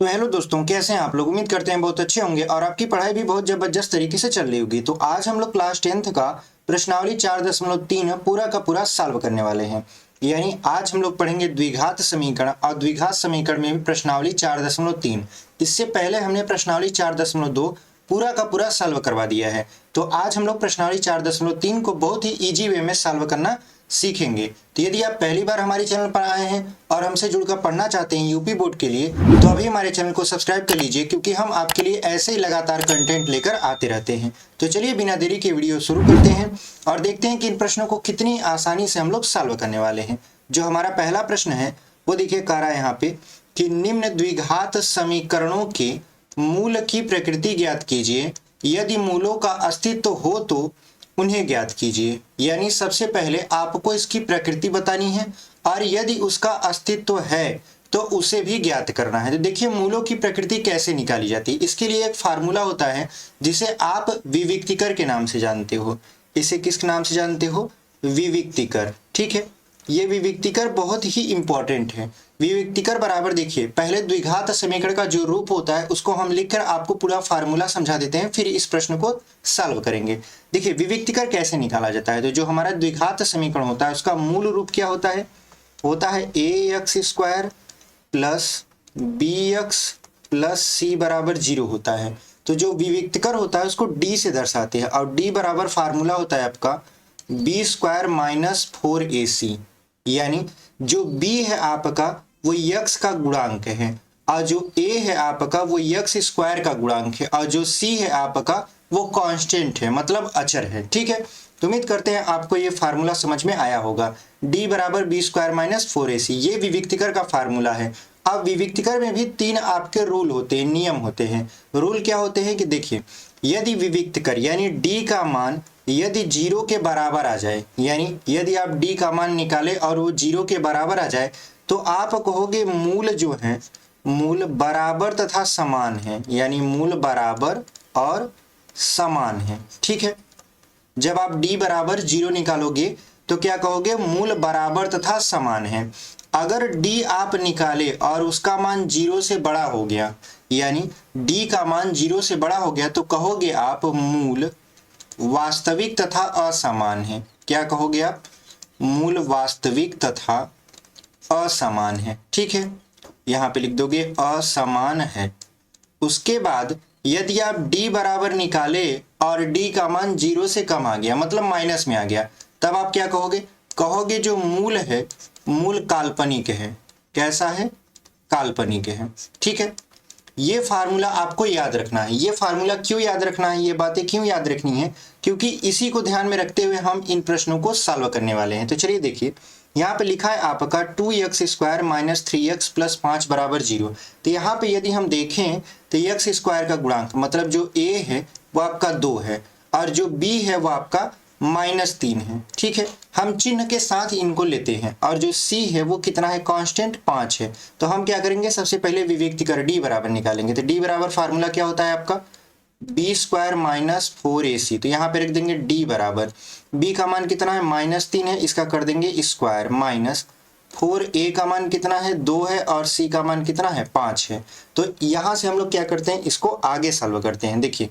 तो हेलो दोस्तों, कैसे हैं आप लोग। उम्मीद करते हैं बहुत अच्छे होंगे और आपकी पढ़ाई भी बहुत जबरदस्त तरीके से चल रही होगी। तो आज हम लोग क्लास 10th का प्रश्नावली 4.3 पूरा का पूरा सॉल्व करने वाले हैं। यानी आज हम लोग पढ़ेंगे द्विघात समीकरण और द्विघात समीकरण में भी प्रश्नावली 4.3। इससे पहले हमने प्रश्नावली 4.2 पूरा का पूरा सॉल्व करवा दिया है। तो आज हम लोग प्रश्नावली 4.3 को बहुत ही इजी वे में सॉल्व करना सीखेंगे। तो यदि आप पहली बार हमारे चैनल पर आए हैं और हमसे जुड़कर पढ़ना चाहते हैं यूपी बोर्ड के लिए, तो अभी हमारे चैनल को सब्सक्राइब कर लीजिए, क्योंकि हम आपके लिए ऐसे ही लगातार कंटेंट लेकर आते रहते हैं। तो चलिए बिना देरी के वीडियो शुरू करते हैं और देखते हैं कि इन प्रश्नों को कितनी आसानी से हम लोग सॉल्व करने वाले हैं। जो हमारा पहला प्रश्न है वो देखिए कह रहा है यहाँ पे कि निम्न द्विघात समीकरणों के मूल की प्रकृति ज्ञात कीजिए, यदि मूलों का अस्तित्व हो तो उन्हें ज्ञात कीजिए। यानी सबसे पहले आपको इसकी प्रकृति बतानी है और यदि उसका अस्तित्व है तो उसे भी ज्ञात करना है। तो देखिए मूलों की प्रकृति कैसे निकाली जाती है। इसके लिए एक फार्मूला होता है जिसे आप विविक्तिकर के नाम से जानते हो। इसे किस नाम से जानते हो? विविक्तिकर। ठीक है, ये विविक्तिकर बहुत ही इंपॉर्टेंट है। विविक्तिकर बराबर देखिए पहले द्विघात समीकरण का जो रूप होता है उसको हम लिखकर आपको पूरा फार्मूला समझा देते हैं, फिर इस प्रश्न को सॉल्व करेंगे। देखिए विविक्तिकर कैसे निकाला जाता है। तो जो हमारा द्विघात समीकरण होता है उसका मूल रूप क्या होता है? होता है ax² plus bx plus c बराबर 0 होता है। तो जो विविक्तिकर होता है उसको d से दर्शाते हैं और d बराबर फार्मूला होता है आपका b² माइनस 4ac। यानी जो b है आपका वो x का गुणांक है और जो a है आपका वो x² का गुणांक है और जो c है आपका वो कांस्टेंट है, मतलब अचर है। ठीक है, तो उम्मीद करते हैं आपको ये फार्मूला समझ में आया होगा। d बराबर b² माइनस 4ac ये विविक्तिकर का फार्मूला है। अब विविक्तिकर में भी 3 आपके रूल होते हैं, नियम होते हैं। रूल क्या होते हैं कि देखिए यदि विविक्तिकर यानी d का मान यदि 0 के बराबर आ जाए, यानी यदि आप d का मान निकाले और वो 0 के बराबर आ जाए तो आप कहोगे मूल जो है मूल बराबर तथा समान है, यानी मूल बराबर और समान है। ठीक है, जब आप d बराबर 0 निकालोगे तो क्या कहोगे? मूल बराबर तथा समान है। अगर d आप निकाले और उसका मान 0 से बड़ा हो गया, यानी d का मान 0 से बड़ा हो गया, तो कहोगे आप मूल वास्तविक तथा असमान है। क्या कहोगे आप? मूल वास्तविक तथा असमान है। ठीक है, यहाँ पे लिख दोगे असमान है। उसके बाद यदि आप d बराबर निकाले और d का मान 0 से कम आ गया, मतलब माइनस में आ गया, तब आप क्या कहोगे? कहोगे जो मूल है मूल काल्पनिक है। कैसा है? काल्पनिक है। ठीक है, ये फार्मूला आपको याद रखना है। ये फार्मूला क्यों याद रखना है, ये बातें क्यों याद रखनी है? क्योंकि इसी को ध्यान में रखते हुए हम इन प्रश्नों को सॉल्व करने वाले हैं। तो चलिए देखिए यहाँ पे लिखा है आपका 2x² माइनस 3x प्लस 5 बराबर 0। तो यहाँ पे यदि हम देखें तो x² का गुणांक मतलब जो a है वो आपका 2 है और जो b है वो आपका -3 है। ठीक है, हम चिन्ह के साथ इनको लेते हैं और जो c है वो कितना है? कांस्टेंट 5 है। तो हम क्या करेंगे? सबसे पहले विविक्तिकर d बराबर निकालेंगे। तो d बराबर फार्मूला क्या होता है आपका? b² minus 4ac। तो यहाँ पे रख देंगे d बराबर b का मान कितना है? -3 है, इसका कर देंगे स्क्वायर माइनस 4a का मान कितना है? 2 है और c का मान कितना है? 5 है। तो यहाँ से हम लोग क्या करते हैं? इसको आगे सॉल्व करते हैं। देखिए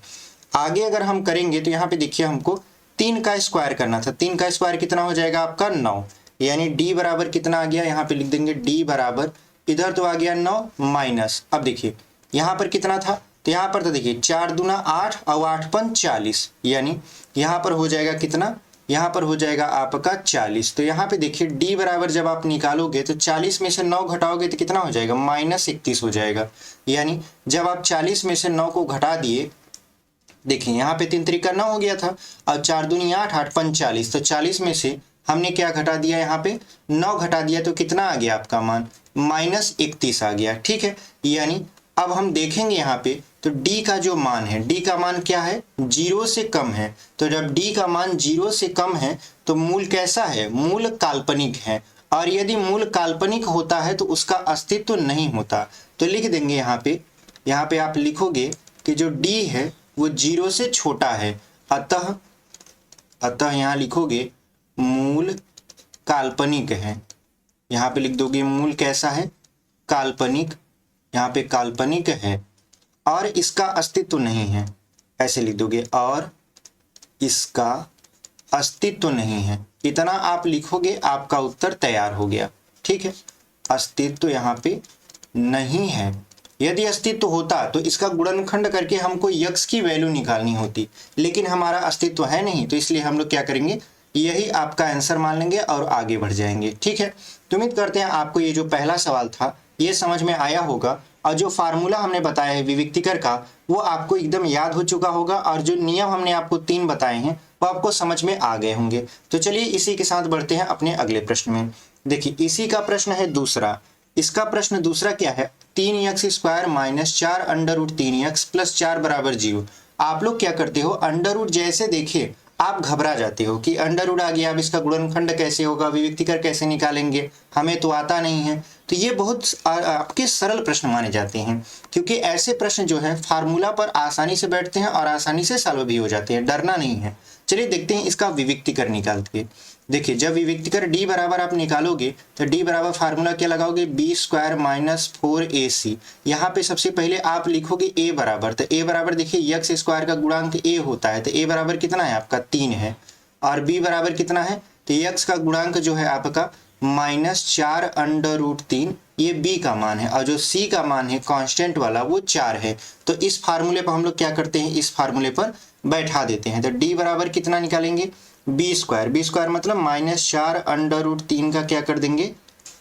आगे अगर हम करेंगे तो यहाँ पे देखिए हमको 3 का स्क्वायर करना था। 3 का स्क्वायर कितना हो जाएगा आपका? 9। यानी d बराबर कितना आ गया? यहाँ पे लिख देंगे d बराबर, इधर तो आ गया 9 माइनस, अब देखिए यहाँ पर कितना था? तो यहाँ पर तो देखिए 4 दूना 8 और 8 पन 40, यानी यहाँ पर हो जाएगा कितना? यहाँ पर हो जाएगा आपका 40। तो यहाँ पे देखिए d बराबर जब आप निकालोगे तो 40 में से 9 घटाओगे तो कितना हो जाएगा? -31 हो जाएगा। यानी जब आप 40 में से 9 को घटा दिए, देखिए यहाँ पे 3 तरीका 9 हो गया था और 4 दूनी 8 8 पन 40, तो 40 में से हमने क्या घटा दिया? यहाँ पे 9 घटा दिया तो कितना आ गया आपका मान? -31 आ गया। ठीक है, यानी अब हम देखेंगे यहाँ पे तो d का जो मान है, d का मान क्या है? 0 से कम है। तो जब d का मान 0 से कम है तो मूल कैसा है? मूल काल्पनिक है। और यदि मूल काल्पनिक होता है तो उसका अस्तित्व नहीं होता। तो लिख देंगे यहाँ पे आप लिखोगे कि जो d है वो 0 से छोटा है, अतः यहाँ लिखोगे मूल काल्पनिक है। यहाँ पे लिख दोगे मूल कैसा है? काल्पनिक यहाँ पे काल्पनिक है और इसका अस्तित्व नहीं है, ऐसे लिख दोगे, और इसका अस्तित्व नहीं है। इतना आप लिखोगे, आपका उत्तर तैयार हो गया। ठीक है, अस्तित्व यहाँ पे नहीं है। यदि अस्तित्व होता तो इसका गुणनखंड करके हमको यक्स की वैल्यू निकालनी होती, लेकिन हमारा अस्तित्व है नहीं, तो इसलिए हम लोग क्या करेंगे, यही आपका आंसर मान लेंगे और आगे बढ़ जाएंगे। ठीक है, तो उम्मीद करते हैं आपको ये जो पहला सवाल था ये समझ में आया होगा, और जो फार्मूला हमने बताया है विविक्तिकर का वो आपको एकदम याद हो चुका होगा, और जो नियम हमने आपको 3 बताए हैं वो आपको समझ में आ गए होंगे। तो चलिए इसी के साथ बढ़ते हैं अपने अगले प्रश्न में। देखिए, इसी का प्रश्न है दूसरा। इसका प्रश्न दूसरा क्या है, 3x² minus 4 under root 3x plus 4 बराबर 0। आप लोग क्या करते हो, अंडर रूट जैसे देखे आप घबरा जाते हो कि अंडर रूट आ गया, अब इसका गुणनखंड कैसे होगा, विविक्तिकर कैसे निकालेंगे, हमें तो आता नहीं है। तो ये बहुत आपके सरल प्रश्न माने जाते हैं, क्योंकि ऐसे प्रश्न जो है फार्मूला पर आसानी से बैठते हैं और आसानी से सॉल्व भी हो जाते हैं, डरना नहीं है। चलिए देखते हैं इसका विविक्तिकर निकालते। देखिए, जब विविक्तिकर d बराबर आप निकालोगे तो d बराबर फार्मूला क्या लगाओगे, b² माइनस 4ac। यहाँ पे सबसे पहले आप लिखोगे a बराबर, तो a बराबर देखिए x² का गुणांक a होता है, तो a बराबर कितना है आपका 3 है, और b बराबर कितना है, तो x का गुणांक जो है आपका -4 अंडर रूट 3, ये b का मान है, और जो c का मान है कांस्टेंट वाला वो 4 है। तो इस फार्मूले पर हम लोग क्या करते हैं, इस फार्मूले पर बैठा देते हैं। तो d बराबर कितना निकालेंगे, b² मतलब -4 अंडर रूट 3 का क्या कर देंगे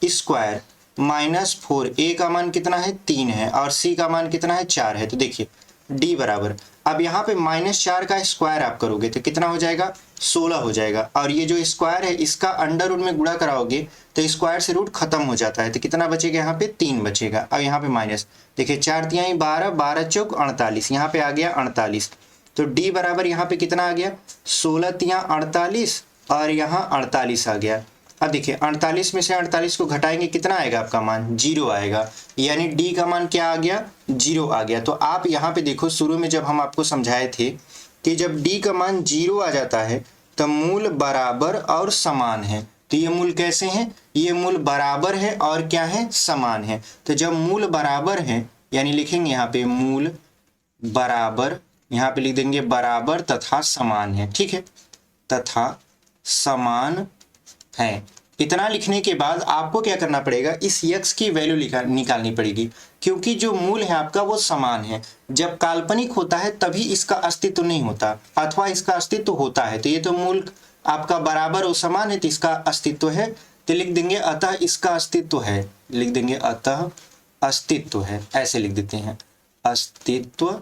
स्क्वायर, -4, a का मान कितना है 3 है, और c का मान कितना है 4 है। तो देखिए d बराबर, अब यहाँ पे -4 का स्क्वायर आप करोगे तो कितना हो जाएगा, 16 हो जाएगा, और ये जो स्क्वायर है इसका अंडर रूट में गुणा कराओगे तो स्क्वायर से रूट खत्म हो जाता है, तो कितना बचेगा यहाँ पे 3 बचेगा। अब यहाँ पे माइनस, देखिए 4 तिहाई 12, 12 चौक 48, यहाँ पे आ गया 48। तो d बराबर यहाँ पे कितना आ गया, 16 तिया 48, और यहाँ 48 आ गया। अब देखिए 48 में से 48 को घटाएंगे, कितना आएगा आपका मान, 0 आएगा, यानी d का मान क्या आ गया, 0 आ गया। तो आप यहाँ पे देखो, शुरू में जब हम आपको समझाए थे कि जब d का मान 0 आ जाता है तो मूल बराबर और समान है। तो ये मूल कैसे हैं, ये मूल बराबर है और क्या है, समान है। तो जब मूल बराबर है, यानी लिखेंगे यहाँ पे मूल बराबर, यहाँ पे लिख देंगे बराबर तथा समान है। ठीक है, तथा समान है। इतना लिखने के बाद आपको क्या करना पड़ेगा, इस यक्स की वैल्यू निकालनी पड़ेगी, क्योंकि जो मूल है आपका वो समान है। जब काल्पनिक होता है तभी इसका अस्तित्व नहीं होता, अथवा इसका अस्तित्व होता है। तो ये तो मूल आपका बराबर और समान है, तो इसका अस्तित्व है, तो लिख देंगे अतः इसका अस्तित्व है, लिख देंगे अतः अस्तित्व है, ऐसे लिख देते हैं अस्तित्व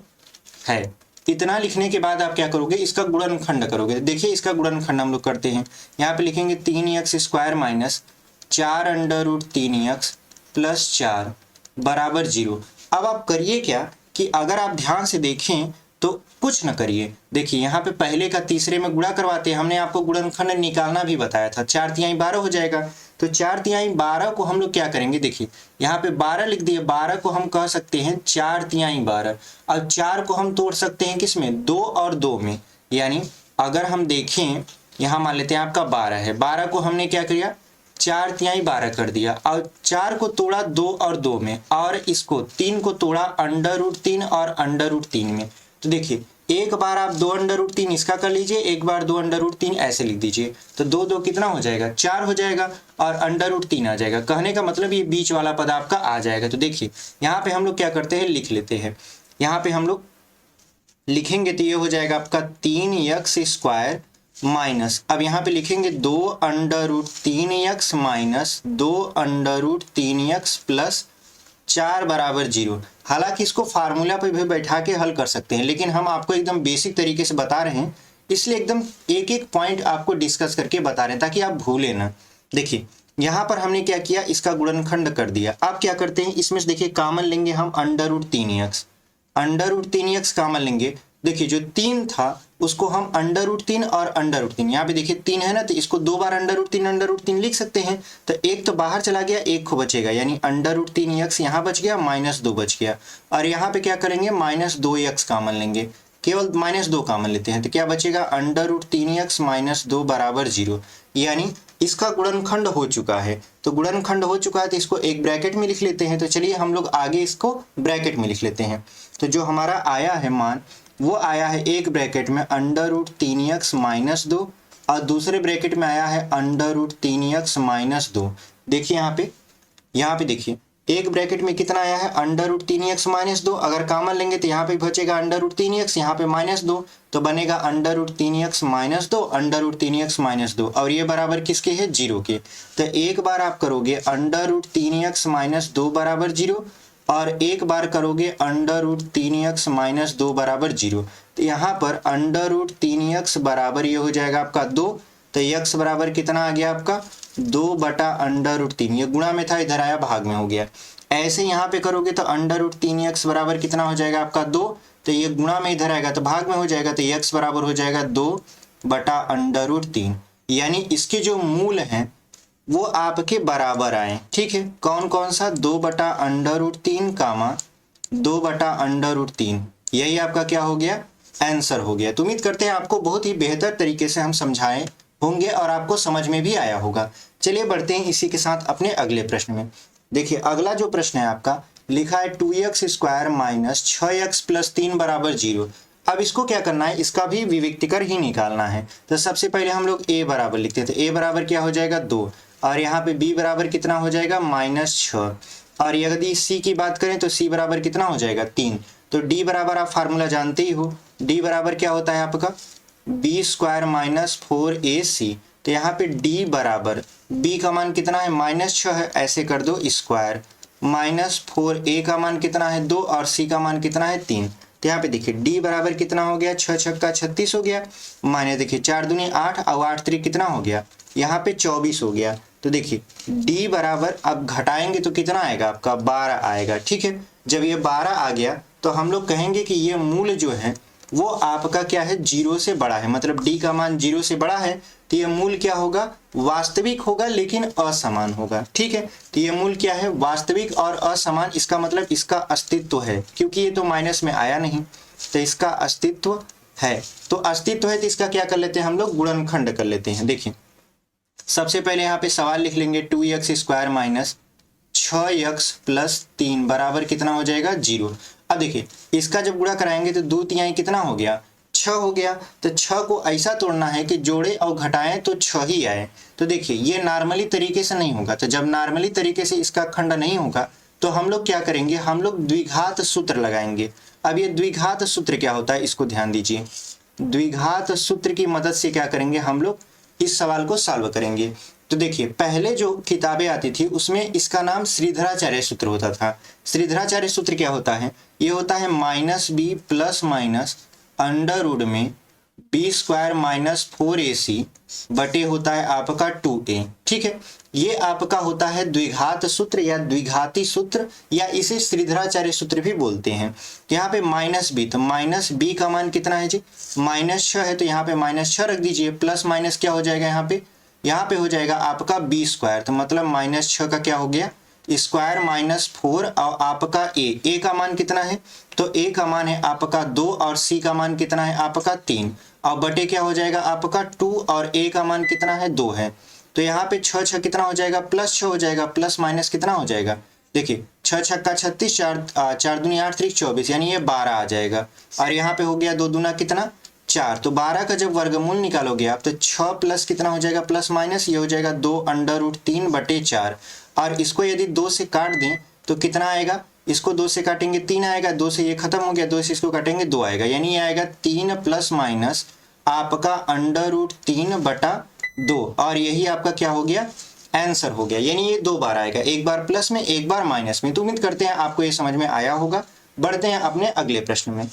है। इतना लिखने के बाद आप क्या करोगे, इसका गुणनखंड करोगे। देखिए इसका गुणनखंड हम लोग करते हैं, यहाँ पे लिखेंगे 3x² minus 4 under root 3x plus 4 बराबर 0। अब आप करिए क्या कि अगर आप ध्यान से देखें तो कुछ न करिए, देखिए यहाँ पे पहले का तीसरे में गुणा करवाते हैं, हमने आपको गुणनखंड निकालना भी बताया था, 4 तिहाई 12 हो जाएगा। तो 4 तिहाई 12 को हम लोग क्या करेंगे, देखिए यहाँ पे 12 लिख दिए, 12 को हम कह सकते हैं 4 तिहाई 12। अब 4 को हम तोड़ सकते हैं किसमें, 2 और 2 में, यानी अगर हम देखें यहाँ मान लेते हैं आपका 12 है, 12 को हमने क्या किया 4 तिहाई 12 कर दिया, और 4 को तोड़ा 2 और 2 में, और इसको 3 को तोड़ा अंडर रूट 3 और अंडर रूट 3 में। तो देखिए एक बार आप 2 अंडर रूट 3 इसका कर लीजिए, एक बार 2 अंडर रूट 3 ऐसे लिख दीजिए, तो 2 2 कितना हो जाएगा, 4 हो जाएगा, और अंडर रूट 3 आ जाएगा। कहने का मतलब ये बीच वाला पद आपका आ जाएगा। तो देखिए यहाँ पे हम लोग क्या करते हैं, लिख लेते हैं, यहाँ पे हम लोग लिखेंगे तो ये हो जाएगा आपका 3x² माइनस, अब यहाँ पे लिखेंगे 2 under root 3x minus 2 under root 3x plus 4 बराबर 0। हालांकि इसको फार्मूला पे भी बैठा के हल कर सकते हैं, लेकिन हम आपको एकदम बेसिक तरीके से बता रहे हैं, इसलिए एकदम एक एक पॉइंट आपको डिस्कस करके बता रहे हैं ताकि आप भूलें ना। देखिए यहाँ पर हमने क्या किया, इसका गुणनखंड कर दिया। अब क्या करते हैं, इसमें से देखिए कॉमन लेंगे हम under root 3x, under root 3x common लेंगे। देखिए जो 3 था उसको हम अंडर रूट 3 और अंडर रूट 3, यहाँ पे देखिए 3 है ना, तो इसको 2 बार अंडर रूट 3 लिख सकते हैं। तो एक तो बाहर चला गया, एक को बचेगा, यानी अंडर रूट 3x यहाँ बच गया, -2 बच गया, और यहाँ पे क्या करेंगे -2x कॉमन लेंगे, केवल -2 कॉमन लेते हैं, तो क्या बचेगा अंडर रूट 3x -2 बराबर 0। यानी इसका गुणनखंड हो चुका है। तो गुणनखंड हो चुका है तो इसको एक ब्रैकेट में लिख लेते हैं। तो चलिए हम लोग आगे इसको ब्रैकेट में लिख लेते हैं। तो जो हमारा आया है मान वो आया है एक ब्रैकेट में √3x - 2 और दूसरे ब्रैकेट में आया है √3x - 2। देखिए यहाँ पे देखिए एक ब्रैकेट में कितना आया है √3x - 2। अगर कॉमन लेंगे तो यहाँ पे बचेगा √3x, यहाँ पे -2 तो बनेगा √3x - 2 √3x - 2 और ये बराबर किसके है 0 के। तो एक बार आप करोगे √3x - 2 बराबर 0 और एक बार करोगे √3x - 2 बराबर 0। तो यहाँ पर √3x बराबर ये हो जाएगा आपका 2। तो x बराबर कितना आ गया आपका 2/√3। ये गुणा में था, इधर आया भाग में हो गया। ऐसे यहाँ पे करोगे तो √3x बराबर कितना हो जाएगा आपका 2। तो ये गुणा में इधर आएगा तो भाग में हो जाएगा। तो x बराबर हो जाएगा 2/√3। यानी इसके जो मूल हैं वो आपके बराबर आए। ठीक है, कौन कौन सा 2/√3 कामा 2/√3। यही आपका क्या हो गया आंसर हो गया। तो उम्मीद करते हैं आपको बहुत ही बेहतर तरीके से हम समझाएं होंगे और आपको समझ में भी आया होगा। चलिए बढ़ते हैं इसी के साथ अपने अगले प्रश्न में। देखिए अगला जो प्रश्न है आपका लिखा है 2x² - 6x + 3 बराबर 0। अब इसको क्या करना है, इसका भी विविक्तिकर ही निकालना है। तो सबसे पहले हम लोग a बराबर लिखते हैं। तो a बराबर क्या हो जाएगा 2 और यहाँ पे b बराबर कितना हो जाएगा -6 और यदि c की बात करें तो c बराबर कितना हो जाएगा 3। तो d बराबर आप फार्मूला जानते ही हो, d बराबर क्या होता है आपका b² - 4ac। तो यहाँ पे d बराबर b का मान कितना है -6 है, ऐसे कर दो स्क्वायर -4a का मान कितना है 2 और c का मान कितना है 3। तो यहाँ पे देखिए d बराबर कितना हो गया 6 छक्का 36 हो गया, माने देखिए 4 दूनी 8 और 8 3 कितना हो गया यहाँ पे 24 हो गया। तो देखिए d बराबर अब घटाएंगे तो कितना आएगा आपका 12 आएगा। ठीक है, जब ये 12 आ गया तो हम लोग कहेंगे कि ये मूल जो है वो आपका क्या है 0 से बड़ा है। मतलब d का मान 0 से बड़ा है तो ये मूल क्या होगा वास्तविक होगा लेकिन असमान होगा। ठीक है, तो ये मूल क्या है वास्तविक और असमान। इसका मतलब इसका अस्तित्व है, क्योंकि ये तो माइनस में आया नहीं तो इसका अस्तित्व है। तो अस्तित्व है तो इसका क्या कर लेते हैं हम लोग गुणनखंड कर लेते हैं। देखिए सबसे पहले यहाँ पे सवाल लिख लेंगे 2x² - 6x + 3 बराबर कितना हो जाएगा 0। अब देखिए इसका जब गुणा कराएंगे तो 2 तिहाई कितना हो गया 6 हो गया। तो 6 को ऐसा तोड़ना है कि जोड़े और घटाएं तो 6 ही आए। तो देखिए ये नॉर्मली तरीके से नहीं होगा। तो जब नॉर्मली तरीके से इसका खंड नहीं होगा तो हम लोग क्या करेंगे, हम लोग द्विघात सूत्र लगाएंगे। अब ये द्विघात सूत्र क्या होता है इसको ध्यान दीजिए। द्विघात सूत्र की मदद से क्या करेंगे हम लोग इस सवाल को सॉल्व करेंगे। तो देखिए पहले जो किताबें आती थी उसमें इसका नाम श्रीधराचार्य सूत्र होता था। श्रीधराचार्य सूत्र क्या होता है, ये होता है -b ± अंडर में b² - 4ac बटे होता है आपका 2a। ठीक है, ये आपका होता है द्विघात सूत्र या द्विघाती सूत्र या इसे श्रीधराचार्य सूत्र भी बोलते हैं। यहाँ पे -b, तो -b का मान कितना है जी -6 है। तो यहाँ पे -6 रख दीजिए, प्लस माइनस क्या हो जाएगा यहाँ पे हो जाएगा आपका b²। तो मतलब -6 का क्या हो गया स्क्वायर -4 और आपका a का मान कितना है, तो a का मान है आपका 2 और c का मान कितना है आपका 3 और बटे क्या हो जाएगा आपका 2 और a का मान कितना है 2 है। तो यहाँ पे 6 6 कितना हो जाएगा +6 हो जाएगा, प्लस माइनस कितना हो जाएगा देखिए 6 छक्का 36 4 दूनी 8 3 24 यानी ये 12 आ जाएगा। और यहाँ पे हो गया 2 दूना कितना 4। तो 12 का जब वर्गमूल निकालोगे आप तो 6 प्लस कितना हो जाएगा प्लस माइनस ये हो जाएगा 2√3/4 और इसको यदि 2 से काट दें तो कितना आएगा, इसको 2 से काटेंगे 3 आएगा, 2 से ये खत्म हो गया, 2 से इसको काटेंगे 2 आएगा, यानी ये आएगा 3 प्लस माइनस आपका √3/2 और यही आपका क्या हो गया आंसर हो गया। यानी ये 2 बार आएगा, एक बार प्लस में एक बार माइनस में। तो उम्मीद करते हैं आपको ये समझ में आया होगा। बढ़ते हैं अपने अगले प्रश्न में।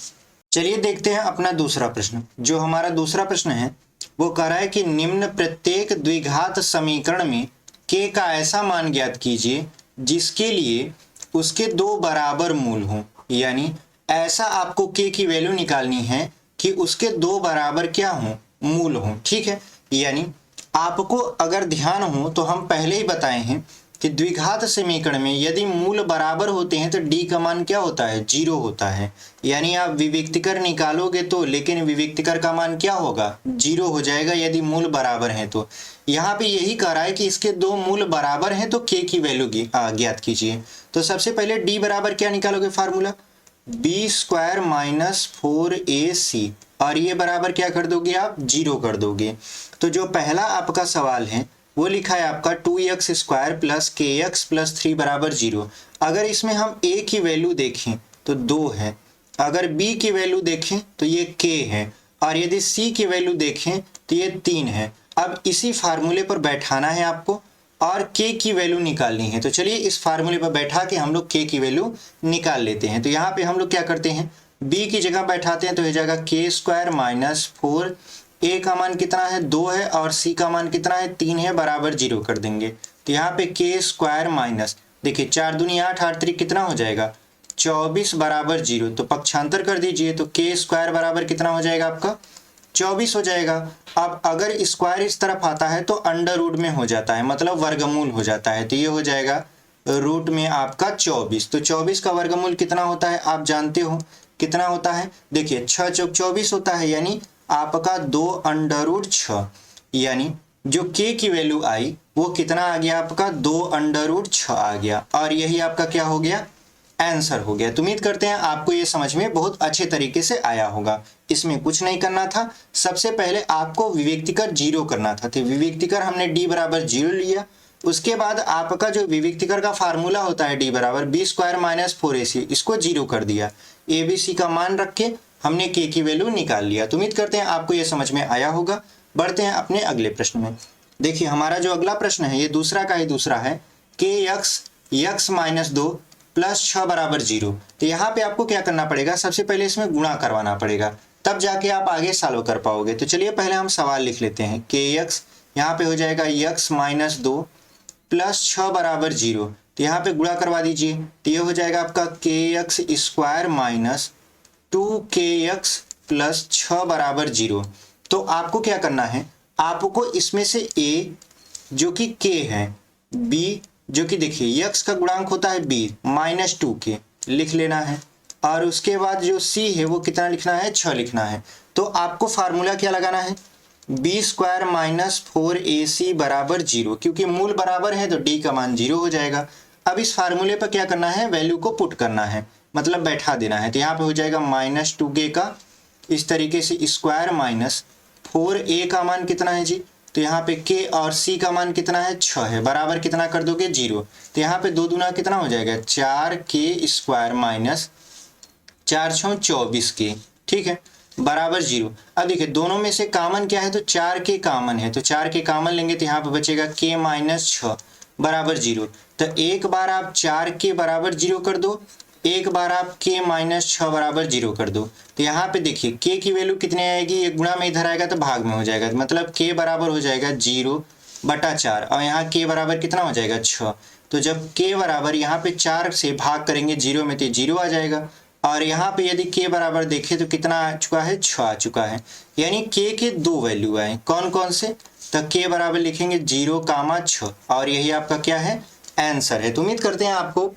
चलिए देखते हैं अपना दूसरा प्रश्न। जो हमारा दूसरा प्रश्न है वो कह रहा है कि निम्न प्रत्येक द्विघात समीकरण में k का ऐसा मान ज्ञात कीजिए जिसके लिए उसके 2 बराबर मूल हों। यानी ऐसा आपको k की वैल्यू निकालनी है कि उसके 2 बराबर क्या हों मूल हों। ठीक है, यानी आपको अगर ध्यान हो तो हम पहले ही बताए हैं कि द्विघात समीकरण में यदि मूल बराबर होते हैं तो डी का मान क्या होता है, 0 होता है। यानी आप विविक्तिकर निकालोगे तो, लेकिन विविक्तिकर का मान क्या होगा, 0 हो जाएगा यदि मूल बराबर हैं तो। यहाँ पे यही कह रहा है कि इसके दो मूल बराबर हैं तो के की वैल्यू ज्ञात कीजिए। तो सबसे पहले डी बराबर क्या निकालोगे, formula B square minus 4ac, और ये बराबर क्या कर दोगे आप, 0 कर दोगे। तो जो पहला आपका सवाल है वो लिखा है आपका 2x स्क्वायर प्लस के एक्स प्लस 3 बराबर 0। अगर इसमें हम a की वैल्यू देखें तो 2 है, अगर b की वैल्यू देखें तो ये k है, और यदि c की वैल्यू देखें तो ये 3 है। अब इसी फार्मूले पर बैठाना है आपको और k की वैल्यू निकालनी है। तो चलिए इस फार्मूले पर बैठा के हम लोग k की वैल्यू निकाल लेते हैं। तो यहाँ पे हम लोग क्या करते हैं, b की जगह बैठाते हैं तो हो जाएगा के स्क्वायर माइनस 4, a का मान कितना है, 2 है, और c का मान कितना है, 3 है, बराबर 0 कर देंगे। तो यहाँ पे के स्क्वायर माइनस, देखिए 4 दूनी 8, 8 3 कितना हो जाएगा, 24 बराबर 0। तो पक्षांतर कर दीजिए तो के स्क्वायर बराबर कितना हो जाएगा आपका, 24 हो जाएगा। अब अगर स्क्वायर इस तरफ आता है तो अंडर रूट में हो जाता है, मतलब वर्गमूल हो जाता है। तो ये हो जाएगा रूट में आपका 24। तो 24 का वर्गमूल कितना होता है आप जानते हो, कितना होता है, देखिए 6 चौक 24 होता है, यानी आपका 2 अंडर रूट 6, यानी जो k की वैल्यू आई वो कितना आ गया आपका, 2 अंडर रूट 6 आ गया, और यही आपका क्या हो गया, आंसर हो गया। तो उम्मीद करते हैं आपको ये समझ में बहुत अच्छे तरीके से आया होगा। इसमें कुछ नहीं करना था, सबसे पहले आपको विविक्तिकर 0 करना था। तो विविक्तिकर हमने d बराबर 0 लिया, उसके बाद आपका जो विविक्तिकर का फार्मूला होता है d बराबर बी स्क्वायर माइनस 4ac, इसको 0 कर दिया, abc का मान रख के हमने k की वैल्यू निकाल लिया। तो उम्मीद करते हैं आपको ये समझ में आया होगा। बढ़ते हैं अपने अगले प्रश्न में। देखिए हमारा जो अगला प्रश्न है ये दूसरा का ही दूसरा है, के एक्स माइनस 2 प्लस 6 बराबर 0। तो यहाँ पे आपको क्या करना पड़ेगा, सबसे पहले इसमें गुणा करवाना पड़ेगा, तब जाके आप आगे सॉल्व कर पाओगे। तो चलिए पहले हम सवाल लिख लेते हैं, के एक्स यहाँ पे हो जाएगा x माइनस 2 प्लस 6 बराबर 0। तो यहाँ पे गुणा करवा दीजिए, तो ये हो जाएगा आपका के x square minus 2kx plus 6 बराबर 0। तो आपको क्या करना है, आपको इसमें से a जो कि k है, b जो कि देखिए x का गुणांक होता है b माइनस 2k लिख लेना है, और उसके बाद जो c है वो कितना लिखना है, 6 लिखना है। तो आपको फार्मूला क्या लगाना है, बी स्क्वायर माइनस 4ac बराबर 0, क्योंकि मूल बराबर है तो d का मान 0 हो जाएगा। अब इस फार्मूले पर क्या करना है, वैल्यू को पुट करना है, मतलब बैठा देना है। तो यहाँ पे हो जाएगा माइनस 2k का इस तरीके से स्क्वायर माइनस 4a का मान कितना है जी, तो यहाँ पे k और c का मान कितना है, 6 है, बराबर कितना कर दोगे, 0। तो यहाँ पे 2 दूना कितना हो जाएगा, 4k स्क्वायर माइनस 4 6 24k, ठीक है, बराबर 0। अब देखिए दोनों में से कॉमन क्या है, तो 4k कॉमन है, तो 4k कॉमन लेंगे तो यहाँ पे बचेगा k माइनस 6 बराबर 0। तो एक बार आप 4k बराबर 0 कर दो, एक बार आप k माइनस 6 बराबर 0 कर दो। तो यहाँ पे देखिए k की वैल्यू कितनी आएगी, ये गुणा में इधर आएगा तो भाग में हो जाएगा, मतलब k बराबर हो जाएगा 0/4, और यहाँ k बराबर कितना हो जाएगा, 6। तो जब k बराबर यहाँ पे 4 से भाग करेंगे 0 में तो 0 आ जाएगा, और यहाँ पे यदि k बराबर देखें तो कितना आ चुका है, 6 आ चुका है। यानी k के 2 वैल्यू आए, कौन कौन से, तो k बराबर लिखेंगे 0, 6, और यही आपका क्या है, आंसर है। तो उम्मीद करते हैं आपको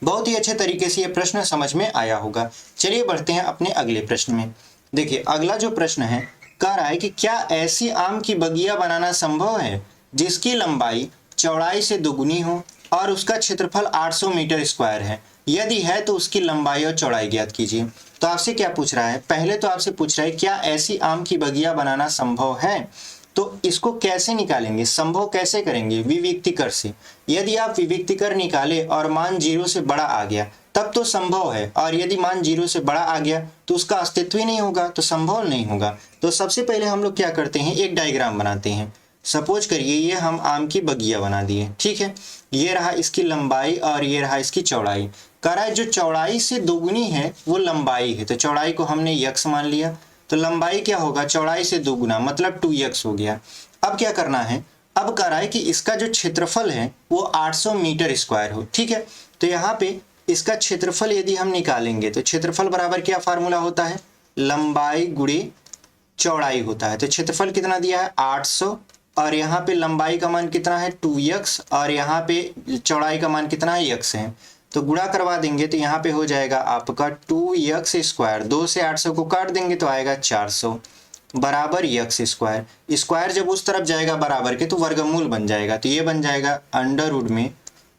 बहुत ही अच्छे तरीके से ये प्रश्न समझ में आया होगा। चलिए बढ़ते हैं अपने अगले प्रश्न में। देखिए अगला जो प्रश्न है कह रहा है कि क्या ऐसी आम की बगिया बनाना संभव है जिसकी लंबाई चौड़ाई से दोगुनी हो और उसका क्षेत्रफल 800 मीटर स्क्वायर है, यदि है तो उसकी लंबाई और चौड़ाई ज्ञात कीजिए। तो आपसे क्या पूछ रहा है, पहले तो आपसे पूछ रहा है क्या ऐसी आम की बगिया बनाना संभव है। तो इसको कैसे निकालेंगे, संभव कैसे करेंगे, विविक्तिकर से। यदि आप विविक्तिकर निकाले और मान 0 से बड़ा आ गया तब तो संभव है, और यदि मान 0 से बड़ा आ गया तो उसका अस्तित्व ही नहीं होगा, तो संभव नहीं होगा। तो सबसे पहले हम लोग क्या करते हैं, एक डायग्राम बनाते हैं। सपोज करिए ये हम आम की बगिया बना दिए, ठीक है, ये रहा इसकी लंबाई और ये रहा इसकी चौड़ाई। कह रहा है जो चौड़ाई से दोगुनी है वो लंबाई है, तो चौड़ाई को हमने x मान लिया, तो लंबाई क्या होगा, चौड़ाई से दोगुना मतलब 2x हो गया। अब क्या करना है, अब कह रहा है कि इसका जो क्षेत्रफल है वो 800 मीटर स्क्वायर हो, ठीक है। तो यहाँ पे इसका क्षेत्रफल यदि हम निकालेंगे तो क्षेत्रफल बराबर क्या फार्मूला होता है, लंबाई गुणे चौड़ाई होता है। तो क्षेत्रफल कितना दिया है, 800 और यहाँ पे लंबाई का मान कितना है 2x और यहाँ पे चौड़ाई का मान कितना है x है। तो गुणा करवा देंगे तो यहाँ पे हो जाएगा आपका 2x स्क्वायर, 2 से 800 को काट देंगे तो आएगा 400 बराबर x स्क्वायर। स्क्वायर जब उस तरफ जाएगा बराबर के तो वर्गमूल बन जाएगा, तो ये बन जाएगा अंडर रूट में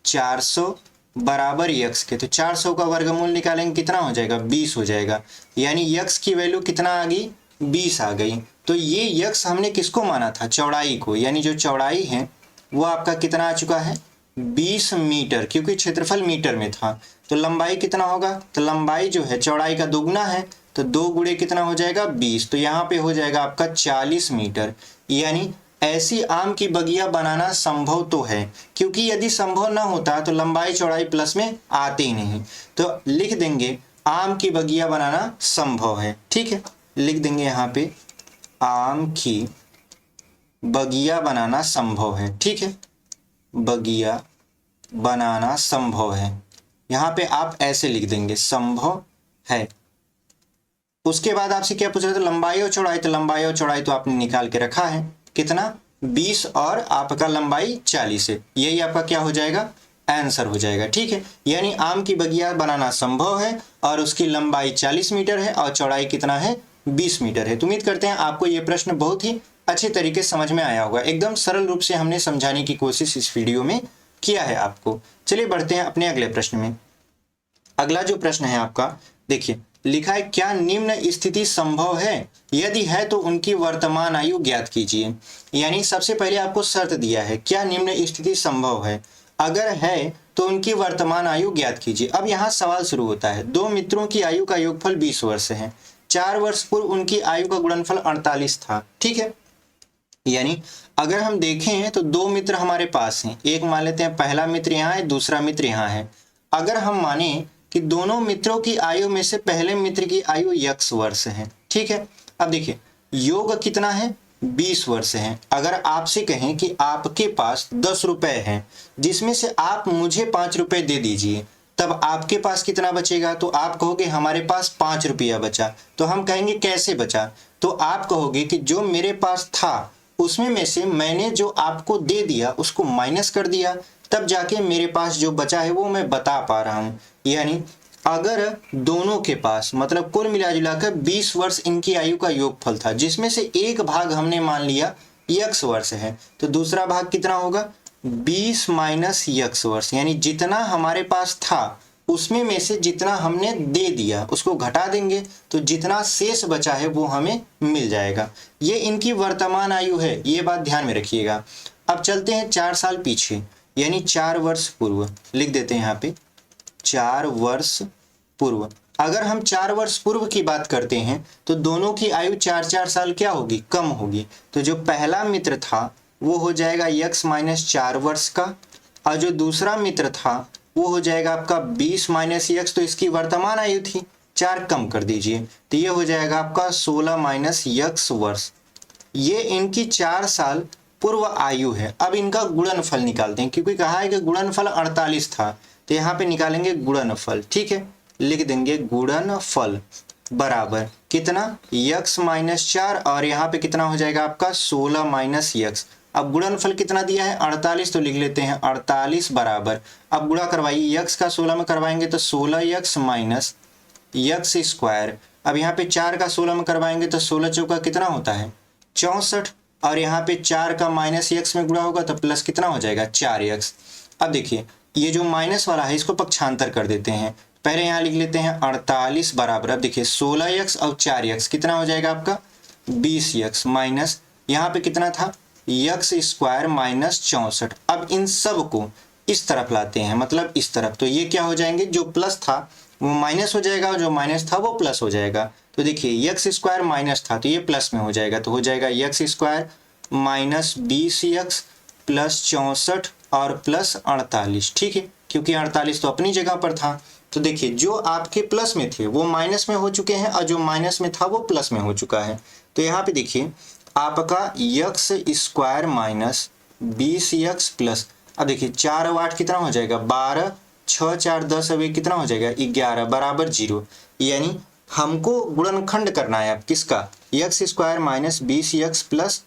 400 बराबर x के। तो 400 का वर्गमूल निकालेंगे कितना हो जाएगा 20 हो जाएगा, यानी x की वैल्यू कितना आ गई 20 आ गई। तो ये x हमने किसको माना था चौड़ाई को, यानी जो चौड़ाई है वो आपका कितना आ चुका है 20 मीटर, क्योंकि क्षेत्रफल मीटर में था। तो लंबाई कितना होगा, तो लंबाई जो है चौड़ाई का दोगुना है, तो 2 गुणे कितना हो जाएगा 20, तो यहाँ पे हो जाएगा आपका 40 मीटर। यानी ऐसी आम की बगिया बनाना संभव तो है, क्योंकि यदि संभव ना होता तो लंबाई चौड़ाई प्लस में आते ही नहीं। तो लिख देंगे आम की बगिया बनाना संभव है। ठीक है, लिख देंगे यहाँ पे आम की बगिया बनाना संभव है। ठीक है, बगिया बनाना संभव है, यहाँ पे आप ऐसे लिख देंगे संभव है। उसके बाद आपसे क्या पूछ रहे थे लंबाई और चौड़ाई, तो लंबाई और चौड़ाई तो आपने निकाल के रखा है कितना 20 और आपका लंबाई 40 है, यही आपका क्या हो जाएगा आंसर हो जाएगा। ठीक है, यानी आम की बगिया बनाना संभव है और उसकी लंबाई 40 मीटर है और चौड़ाई कितना है 20 मीटर है। तो उम्मीद करते हैं आपको ये प्रश्न बहुत ही अच्छे तरीके से समझ में आया होगा। एकदम सरल रूप से हमने समझाने की कोशिश इस वीडियो में किया है आपको। चलिए बढ़ते हैं अपने अगले प्रश्न में। अगला जो प्रश्न है आपका देखिए, लिखा है क्या निम्न स्थिति संभव है, यदि है तो उनकी वर्तमान आयु ज्ञात कीजिए। यानी सबसे पहले आपको शर्त दिया है क्या निम्न स्थिति संभव है, अगर है तो उनकी वर्तमान आयु ज्ञात कीजिए। अब यहाँ सवाल शुरू होता है, दो मित्रों की आयु का योगफल 20 वर्ष है, 4 वर्ष पूर्व उनकी आयु का गुणनफल 48 था। ठीक है, यानी अगर हम देखें तो दो मित्र हमारे पास हैं, एक मान लेते हैं पहला मित्र यहाँ है दूसरा मित्र यहाँ है। अगर हम माने कि दोनों मित्रों की आयु में से पहले मित्र की आयु x वर्ष है। ठीक है, अब देखिए योग कितना है 20 वर्ष है। अगर आपसे कहें कि आपके पास 10 रुपए हैं जिसमें से आप मुझे 5 रुपए दे दीजिए, तब आपके पास कितना बचेगा, तो आप कहोगे हमारे पास 5 रुपया बचा। तो हम कहेंगे कैसे बचा, तो आप कहोगे कि जो मेरे पास था उसमें में से मैंने जो आपको दे दिया उसको माइनस कर दिया, तब जाके मेरे पास जो बचा है वो मैं बता पा रहा हूँ। यानी अगर दोनों के पास मतलब कुल मिला जुलाकर 20 वर्ष इनकी आयु का योगफल था, जिसमें से एक भाग हमने मान लिया x वर्ष है, तो दूसरा भाग कितना होगा 20 माइनस x वर्ष, यानी जितना हमारे पास था उसमें में से जितना हमने दे दिया उसको घटा देंगे, तो जितना शेष बचा है वो हमें मिल जाएगा। ये इनकी वर्तमान आयु है, ये बात ध्यान में रखिएगा। अब चलते हैं 4 साल पीछे, यानी 4 वर्ष पूर्व, लिख देते हैं यहाँ पे 4 वर्ष पूर्व। अगर हम 4 वर्ष पूर्व की बात करते हैं तो दोनों की आयु 4-4 साल क्या होगी कम होगी। तो जो पहला मित्र था वो हो जाएगा x माइनस 4 वर्ष का, और जो दूसरा मित्र था वो हो जाएगा आपका 20 माइनस x, तो इसकी वर्तमान आयु थी 4 कम कर दीजिए तो ये हो जाएगा आपका 16 माइनस x वर्ष। ये इनकी 4 साल पूर्व आयु है। अब इनका गुणनफल निकालते हैं, क्योंकि कहा है कि गुणनफल 48 था, तो यहाँ पे निकालेंगे गुणनफल। ठीक है, लिख देंगे गुणनफल बराबर कितना x माइनस 4 और यहाँ पे कितना हो जाएगा आपका 16 माइनस x। अब गुणनफल कितना दिया है 48, तो लिख लेते हैं 48 बराबर, अब गुणा करवाइए x का 16 में करवाएंगे तो 16x माइनस x स्क्वायर। अब यहाँ पे 4 का 16 में करवाएंगे तो 16 चौका कितना होता है 64, और यहाँ पे 4 का माइनस x में गुणा होगा तो प्लस कितना हो जाएगा 4x। अब देखिए ये जो माइनस वाला है इसको पक्षांतर कर देते हैं, पहले यहाँ लिख लेते हैं 48 बराबर, अब देखिए 16x और 4x कितना हो जाएगा आपका 20x माइनस यहाँ पे कितना था x स्क्वायर माइनस 64। अब इन सब को इस तरफ लाते हैं, मतलब इस तरफ, तो ये क्या हो जाएंगे जो प्लस था वो माइनस हो जाएगा और जो माइनस था वो प्लस हो जाएगा। तो देखिए x स्क्वायर माइनस था तो ये प्लस में हो जाएगा, तो हो जाएगा x square minus 20x plus 64 और प्लस 48। ठीक है, क्योंकि 48 तो अपनी जगह पर था। तो देखिए जो आपके प्लस में थे वो माइनस में हो चुके हैं और जो माइनस में था वो प्लस में हो चुका है। तो यहाँ पे देखिए आपका x square minus 20x plus, अब देखिए 4 और 8 कितना हो जाएगा 12, 6 4 10, अब ये कितना हो जाएगा 11 बराबर 0। यानी हमको गुणनखंड करना है अब किसका x square minus 20x plus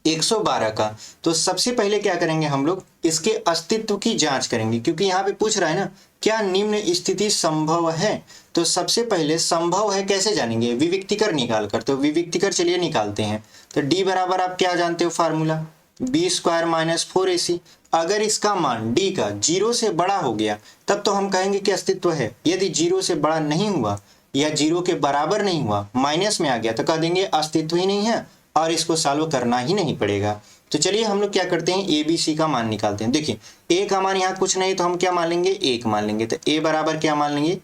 112 का। तो सबसे पहले क्या करेंगे हम लोग, इसके अस्तित्व की जांच करेंगे, क्योंकि यहाँ पे पूछ रहा है ना क्या निम्न स्थिति संभव है। तो सबसे पहले संभव है कैसे जानेंगे, विविक्तिकर निकाल कर। तो विविक्तिकर चलिए निकालते हैं। तो d बराबर आप क्या जानते हो formula, B square minus 4ac। अगर इसका मान d का 0 से बड़ा हो गया तब तो हम कहेंगे कि अस्तित्व है। यदि 0 से बड़ा नहीं हुआ या 0 के बराबर नहीं हुआ, माइनस में आ गया, तो कह देंगे अस्तित्व ही नहीं है और इसको सॉल्व करना ही नहीं पड़ेगा। तो चलिए हम लोग क्या करते हैं, ए बी सी का मान निकालते हैं। देखिए ए का मान यहाँ कुछ नहीं तो हम क्या मान लेंगे, 1 मान लेंगे। तो ए बराबर क्या मान लेंगे,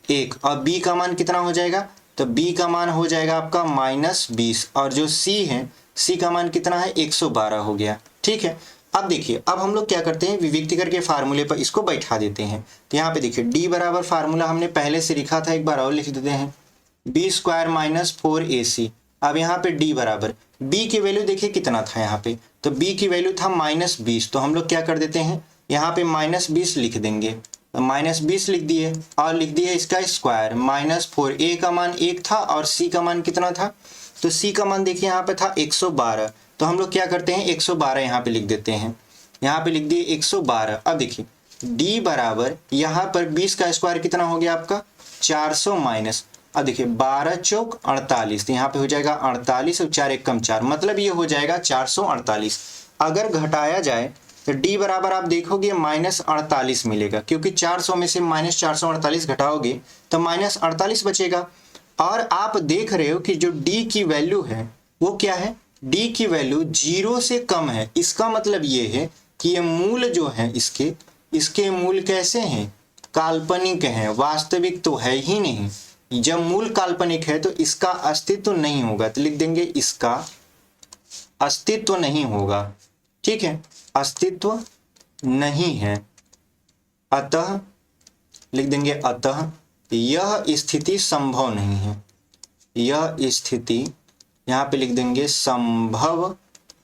1। और बी का मान कितना हो जाएगा, तो बी का मान हो जाएगा आपका -20। और जो सी है, सी का मान कितना है, 112 हो गया। ठीक है, अब देखिए अब हम लोग क्या करते हैं, विविक्तिकर के फार्मूले पर इसको बैठा देते हैं। तो यहाँ पे देखिए डी बराबर फार्मूला हमने पहले से लिखा था, एक बार और लिख देते हैं, बी स्क्वायर माइनस 4ac। अब यहाँ पे d बराबर, b की वैल्यू देखिए कितना था यहाँ पे, तो b की वैल्यू था -20। तो हम लोग क्या कर देते हैं, यहाँ पे -20 लिख देंगे। तो -20 लिख दिए और लिख दिए इसका स्क्वायर -4। a का मान 1 था और c का मान कितना था, तो c का मान देखिए यहाँ पे था 112। तो हम लोग क्या करते हैं, 112 यहाँ पे लिख देते हैं। यहाँ पे लिख दिए 112। अब देखिए d बराबर यहाँ पर 20 का स्क्वायर कितना हो गया आपका, 400 माइनस, अब देखिए 12 चौक 48। तो यहाँ पे हो जाएगा 48 और 4 एक कम 4, मतलब ये हो जाएगा 448। अगर घटाया जाए तो d बराबर आप देखोगे -48 मिलेगा, क्योंकि 400 में से -448 घटाओगे तो -48 बचेगा। और आप देख रहे हो कि जो d की वैल्यू है वो क्या है, d की वैल्यू 0 से कम है। इसका मतलब ये है कि ये मूल जो है इसके मूल कैसे हैं, काल्पनिक हैं, वास्तविक तो है ही नहीं। जब मूल काल्पनिक है तो इसका अस्तित्व नहीं होगा, तो लिख देंगे इसका अस्तित्व नहीं होगा। ठीक है, अस्तित्व नहीं है, अतः लिख देंगे अतः यह स्थिति संभव नहीं है। यह स्थिति यहाँ पे लिख देंगे संभव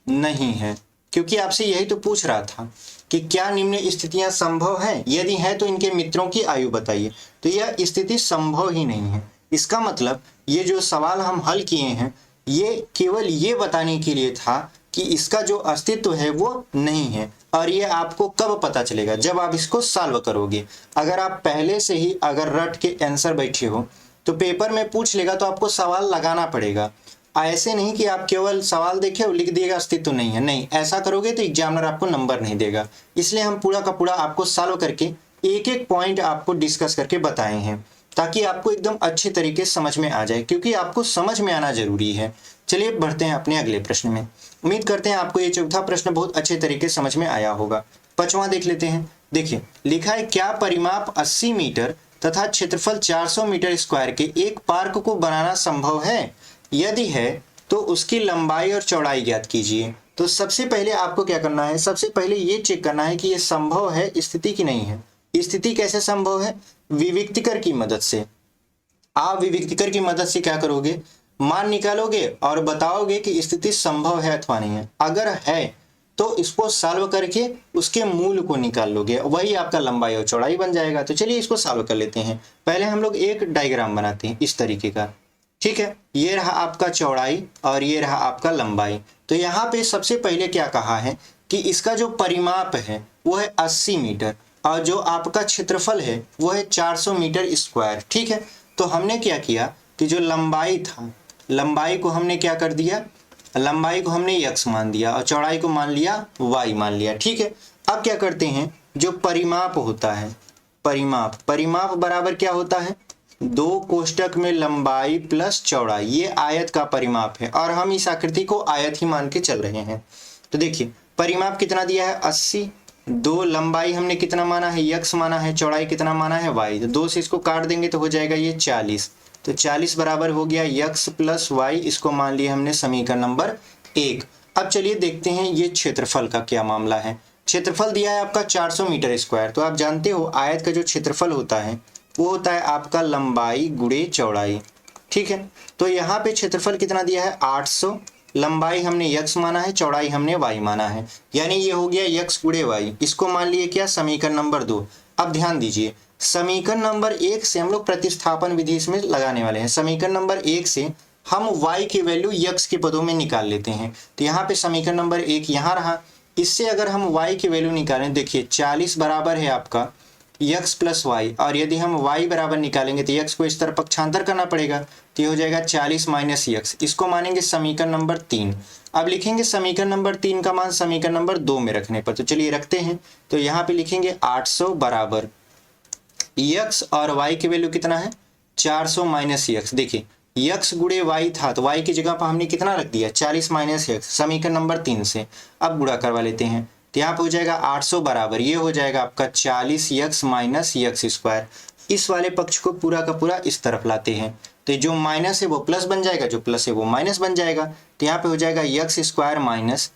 नहीं है, क्योंकि आपसे यही तो पूछ रहा था कि क्या निम्न स्थितियां संभव हैं, यदि है तो इनके मित्रों की आयु बताइए। तो यह स्थिति संभव ही नहीं है। इसका मतलब ये जो सवाल हम हल किए हैं ये केवल ये बताने के लिए था कि इसका जो अस्तित्व है वो नहीं है। और ये आपको कब पता चलेगा, जब आप इसको सॉल्व करोगे। अगर आप पहले से ही अगर रट के आंसर बैठे हो तो पेपर में पूछ लेगा तो आपको सवाल लगाना पड़ेगा। ऐसे नहीं कि आप केवल सवाल देखे और लिख दिएगा अस्तित्व नहीं है, नहीं, ऐसा करोगे तो एग्जामिनर आपको नंबर नहीं देगा। इसलिए हम पूरा का पूरा आपको सॉल्व करके एक एक पॉइंट आपको डिस्कस करके बताए हैं, ताकि आपको एकदम अच्छे तरीके से समझ में आ जाए, क्योंकि आपको समझ में आना जरूरी है। चलिए बढ़ते हैं अपने अगले प्रश्न में। उम्मीद करते हैं आपको ये चौथा प्रश्न बहुत अच्छे तरीके से समझ में आया होगा। पांचवां देख लेते हैं। देखिए लिखा है, क्या परिमाप 80 मीटर तथा क्षेत्रफल 400 मीटर स्क्वायर के एक पार्क को बनाना संभव है? यदि है तो उसकी लंबाई और चौड़ाई ज्ञात कीजिए। तो सबसे पहले आपको क्या करना है, सबसे पहले ये चेक करना है कि ये संभव है स्थिति की नहीं है। स्थिति कैसे संभव है, विविक्तिकर की मदद से। आप विविक्तिकर की मदद से क्या करोगे, मान निकालोगे और बताओगे कि स्थिति संभव है अथवा नहीं है। अगर है तो इसको सॉल्व करके उसके मूल को निकाल लोगे, वही आपका लंबाई और चौड़ाई बन जाएगा। तो चलिए इसको सॉल्व कर लेते हैं। पहले हम लोग एक डायग्राम बनाते हैं इस तरीके का। ठीक है, ये रहा आपका चौड़ाई और ये रहा आपका लंबाई। तो यहाँ पे सबसे पहले क्या कहा है कि इसका जो परिमाप है वो है 80 मीटर और जो आपका क्षेत्रफल है वो है 400 मीटर स्क्वायर। ठीक है, तो हमने क्या किया कि जो लंबाई था, लंबाई को हमने क्या कर दिया, लंबाई को हमने x मान दिया और चौड़ाई को मान लिया y मान लिया। ठीक है, अब क्या करते हैं, जो परिमाप होता है, परिमाप बराबर क्या होता है, 2 कोष्टक में लंबाई प्लस चौड़ाई, ये आयत का परिमाप है और हम इस आकृति को आयत ही मान के चल रहे हैं। तो देखिए परिमाप कितना दिया है 80, 2 लंबाई हमने कितना माना है x माना है, चौड़ाई कितना माना है y। तो 2 से इसको काट देंगे तो हो जाएगा ये 40। तो 40 बराबर हो गया x प्लस y, इसको मान लिया हमने समीकरण नंबर 1। अब चलिए देखते हैं ये क्षेत्रफल का क्या मामला है। क्षेत्रफल दिया है आपका 400 मीटर स्क्वायर। तो आप जानते हो आयत का जो क्षेत्रफल होता है वो होता है आपका लंबाई गुणे चौड़ाई। ठीक है, तो यहाँ पे क्षेत्रफल कितना दिया है 800, लंबाई हमने x माना है, चौड़ाई हमने y माना है, यानी ये हो गया x गुणे y। इसको मान लिए क्या, समीकरण नंबर 2। अब ध्यान दीजिए, समीकरण नंबर 1 से हम लोग प्रतिस्थापन विधि इसमें लगाने वाले हैं। समीकरण नंबर 1 से हम y की वैल्यू x के पदों में निकाल लेते हैं। तो यहाँ पे समीकरण नंबर 1 यहाँ रहा। इससे अगर हम y की वैल्यू निकालें, देखिए 40 बराबर है आपका x प्लस वाई, और यदि हम y बराबर निकालेंगे तो x को इस तरफ पक्षांतर करना पड़ेगा, तो ये हो जाएगा 40 माइनस x। इसको मानेंगे समीकरण नंबर 3। अब लिखेंगे समीकरण नंबर 3 का मान समीकरण नंबर 2 में रखने पर, तो चलिए रखते हैं। तो यहाँ पे लिखेंगे 800 बराबर x और y की वैल्यू कितना है 400 माइनस x। देखिए x गुणे y था तो y की जगह पर हमने कितना रख दिया 40 माइनस x, समीकरण नंबर 3 से। अब गुणा करवा लेते हैं, तो यहाँ पे हो जाएगा 800 बराबर, ये हो जाएगा आपका 40x माइनस x स्क्वायर। इस वाले पक्ष को पूरा का पूरा इस तरफ लाते हैं, तो जो माइनस है वो प्लस बन जाएगा, जो प्लस है वो माइनस बन जाएगा। तो यहाँ पे हो जाएगा x square minus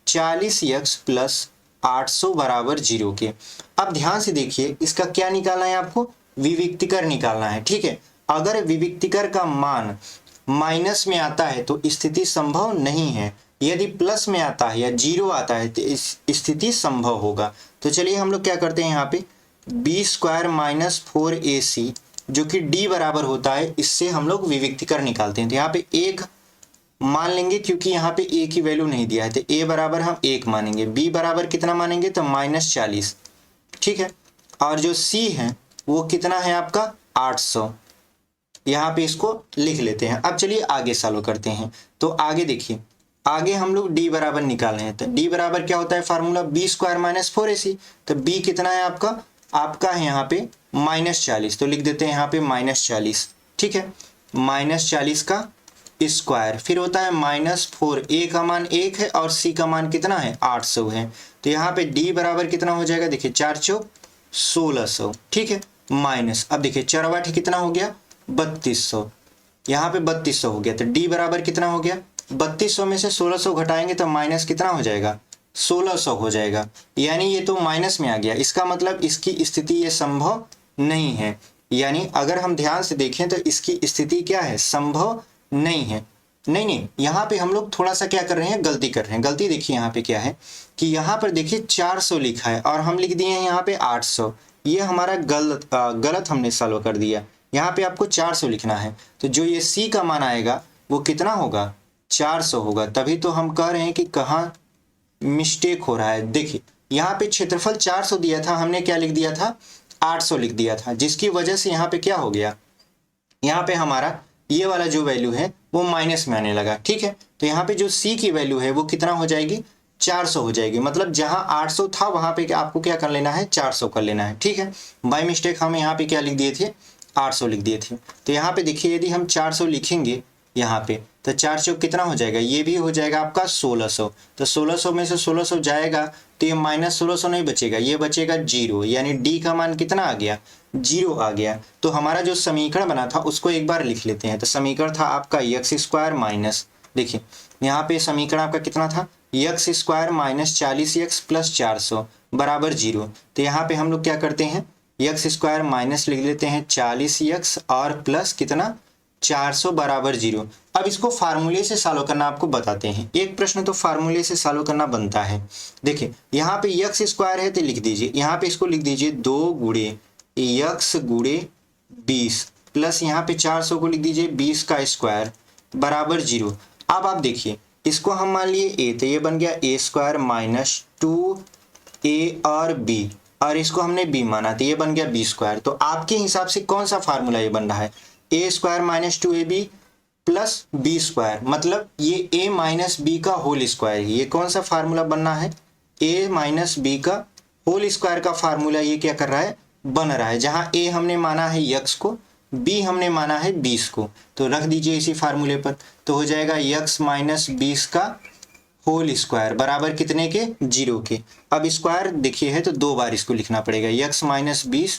40x plus 800 बराबर 0 के। अब ध्यान से देखिए, इसका क्या निकालना है आपको, विविक्तिकर निकालना है। ठीक है, अगर विविक्तिकर का मान माइनस में आता है तो स्थिति संभव नहीं है, यदि प्लस में आता है या 0 आता है तो इस स्थिति संभव होगा। तो चलिए हम लोग क्या करते हैं, यहाँ पे b स्क्वायर माइनस 4ac जो कि d बराबर होता है, इससे हम लोग विविक्तिकर निकालते हैं। तो यहाँ पे 1 मान लेंगे क्योंकि यहाँ पे a की वैल्यू नहीं दिया है, तो a बराबर हम 1 मानेंगे, b बराबर कितना मानेंगे तो -40। ठीक है, और जो c है वो कितना है आपका 800। यहाँ पे इसको लिख लेते हैं। अब चलिए आगे सॉल्व करते हैं। तो आगे देखिए, आगे हम लोग d बराबर निकाल रहे हैं, तो d बराबर क्या होता है formula b square minus 4ac। तो b कितना है आपका है यहाँ पे -40, तो लिख देते हैं यहाँ पे -40। ठीक है, -40 का स्क्वायर, फिर होता है -4, a का मान 1 है और c का मान कितना है 800 है। तो यहाँ पे d बराबर कितना हो जाएगा, देखिए 4 चौक 1600। ठीक है, माइनस, अब देखिए चरवाठी कितना हो गया 3200, यहाँ पे 3200 हो गया। तो d बराबर कितना हो गया, 3200 में से 1600 घटाएंगे तो माइनस कितना हो जाएगा 1600 हो जाएगा, यानी ये तो माइनस में आ गया। इसका मतलब इसकी स्थिति ये संभव नहीं है, यानी अगर हम ध्यान से देखें तो इसकी स्थिति क्या है, संभव नहीं है। नहीं, यहाँ पे हम लोग थोड़ा सा क्या कर रहे हैं, गलती कर रहे हैं। गलती देखिए यहाँ पे क्या है कि यहाँ पर देखिए 400 लिखा है और हम लिख दिए हैं यहाँ पे 800। ये हमारा गलत हमने सॉल्व कर दिया। यहाँ पे आपको 400 लिखना है, तो जो ये c का मान आएगा वो कितना होगा 400 होगा। तभी तो हम कह रहे हैं कि कहाँ मिस्टेक हो रहा है। देखिए यहाँ पे क्षेत्रफल 400 दिया था, हमने क्या लिख दिया था 800 लिख दिया था, जिसकी वजह से यहाँ पे क्या हो गया, यहाँ पे हमारा ये वाला जो वैल्यू है वो माइनस में आने लगा। ठीक है, तो यहाँ पे जो c की वैल्यू है वो कितना हो जाएगी 400 हो जाएगी। मतलब जहाँ 800 था वहाँ पे आपको क्या कर लेना है 400 कर लेना है। ठीक है, बाय मिस्टेक हम यहाँ पे क्या लिख दिए थे 800 लिख दिए थे। तो यहाँ पे देखिए यदि हम 400 लिखेंगे यहाँ पे तो 4 चौक कितना हो जाएगा, ये भी हो जाएगा आपका 1600। तो 1600 में से 1600 जाएगा तो ये -1600 नहीं बचेगा, ये बचेगा 0, यानी d का मान कितना आ गया 0 आ गया। तो हमारा जो समीकरण बना था उसको एक बार लिख लेते हैं। तो समीकरण था आपका x स्क्वायर माइनस, देखिए यहाँ पे समीकरण आपका कितना था x square minus 40x plus 400 बराबर 0। तो यहाँ पे हम लोग क्या करते हैं x स्क्वायर माइनस लिख लेते हैं 40x और प्लस कितना 400 बराबर 0। अब इसको फार्मूले से सॉल्व करना आपको बताते हैं। एक प्रश्न तो फार्मूले से सॉल्व करना बनता है। देखिए यहाँ पे x स्क्वायर है तो लिख दीजिए, यहाँ पे इसको लिख दीजिए 2 गुणे x गुणे 20 प्लस यहाँ पे 400 को लिख दीजिए 20 का स्क्वायर बराबर 0। अब आप देखिए इसको हम मान लिए a, तो ये बन गया a स्क्वायर माइनस 2a और b, और इसको हमने b माना तो ये बन गया b स्क्वायर। तो आपके हिसाब से कौन सा फार्मूला ये बन रहा है, a square minus 2ab plus b square, मतलब ये a माइनस b का होल स्क्वायर है। ये कौन सा फार्मूला बनना है, a माइनस b का होल स्क्वायर का फार्मूला ये क्या कर रहा है बन रहा है। जहां a हमने माना है x को, b हमने माना है 20 को, तो रख दीजिए इसी फार्मूले पर। तो हो जाएगा x माइनस 20 का होल स्क्वायर बराबर कितने के 0 के। अब स्क्वायर देखिए है तो 2 बार इसको लिखना पड़ेगा, x माइनस 20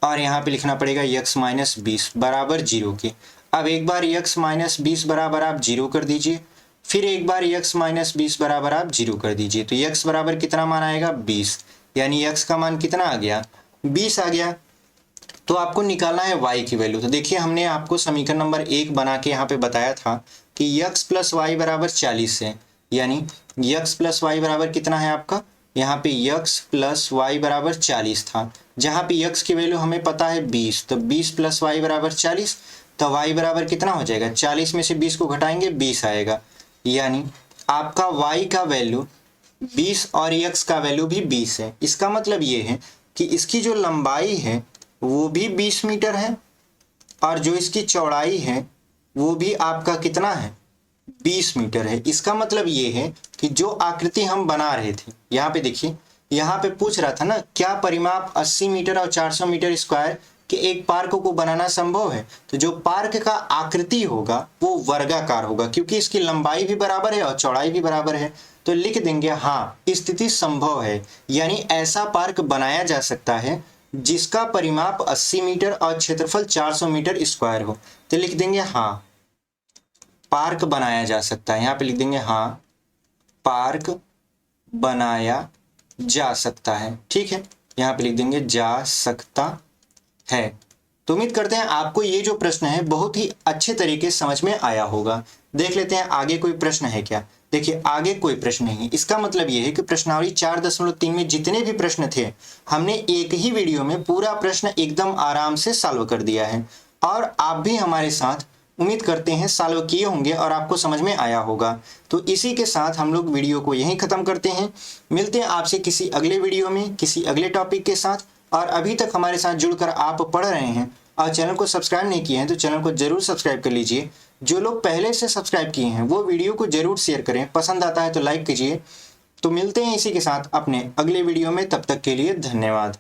और यहाँ पे लिखना पड़ेगा x माइनस 20 बराबर 0 के। अब एक बार x माइनस 20 बराबर आप 0 कर दीजिए, फिर एक बार x माइनस 20 बराबर आप 0 कर दीजिए, तो x बराबर कितना मान आएगा 20, यानी x का मान कितना आ गया 20 आ गया। तो आपको निकालना है y की वैल्यू। तो देखिए हमने आपको समीकरण नंबर 1 बना के यहाँ पे बताया था कि x प्लस वाई बराबर 40 है, यानी x प्लस वाई बराबर कितना है आपका, यहाँ पे x प्लस वाई बराबर 40 था, जहाँ पे x की वैल्यू हमें पता है 20, तो 20 प्लस वाई बराबर 40। तो y बराबर कितना हो जाएगा, 40 में से 20 को घटाएंगे 20 आएगा, यानी आपका y का वैल्यू 20 और x का वैल्यू भी 20 है। इसका मतलब ये है कि इसकी जो लंबाई है वो भी 20 मीटर है और जो इसकी चौड़ाई है वो भी आपका कितना है, 20 मीटर है। इसका मतलब ये है कि जो आकृति हम बना रहे थे, यहाँ पे देखिए, यहाँ पे पूछ रहा था ना क्या परिमाप 80 मीटर और 400 मीटर स्क्वायर के एक पार्क को बनाना संभव है। तो जो पार्क का आकृति होगा वो वर्गाकार होगा क्योंकि इसकी लंबाई भी बराबर है और चौड़ाई भी बराबर है। तो लिख देंगे हाँ, स्थिति संभव है, यानी ऐसा पार्क बनाया जा सकता है जिसका परिमाप 80 मीटर और क्षेत्रफल 400 मीटर स्क्वायर हो। तो लिख देंगे हाँ, पार्क बनाया जा सकता है। यहाँ पे लिख देंगे हाँ, पार्क बनाया जा सकता है। ठीक है, यहाँ पे लिख देंगे जा सकता है। तो उम्मीद करते हैं आपको ये जो प्रश्न है बहुत ही अच्छे तरीके से समझ में आया होगा। देख लेते हैं आगे कोई प्रश्न है क्या। देखिए आगे कोई प्रश्न नहीं। इसका मतलब ये है कि प्रश्नावली 4.3 में जितने भी प्रश्न थे हमने एक ही वीडियो में पूरा प्रश्न एकदम आराम से सॉल्व कर दिया है और आप भी हमारे साथ उम्मीद करते हैं सॉल्व किए होंगे और आपको समझ में आया होगा। तो इसी के साथ हम लोग वीडियो को यहीं ख़त्म करते हैं। मिलते हैं आपसे किसी अगले वीडियो में किसी अगले टॉपिक के साथ। और अभी तक हमारे साथ जुड़कर आप पढ़ रहे हैं और चैनल को सब्सक्राइब नहीं किए हैं तो चैनल को जरूर सब्सक्राइब कर लीजिए। जो लोग पहले से सब्सक्राइब किए हैं वो वीडियो को जरूर शेयर करें, पसंद आता है तो लाइक कीजिए। तो मिलते हैं इसी के साथ अपने अगले वीडियो में, तब तक के लिए धन्यवाद।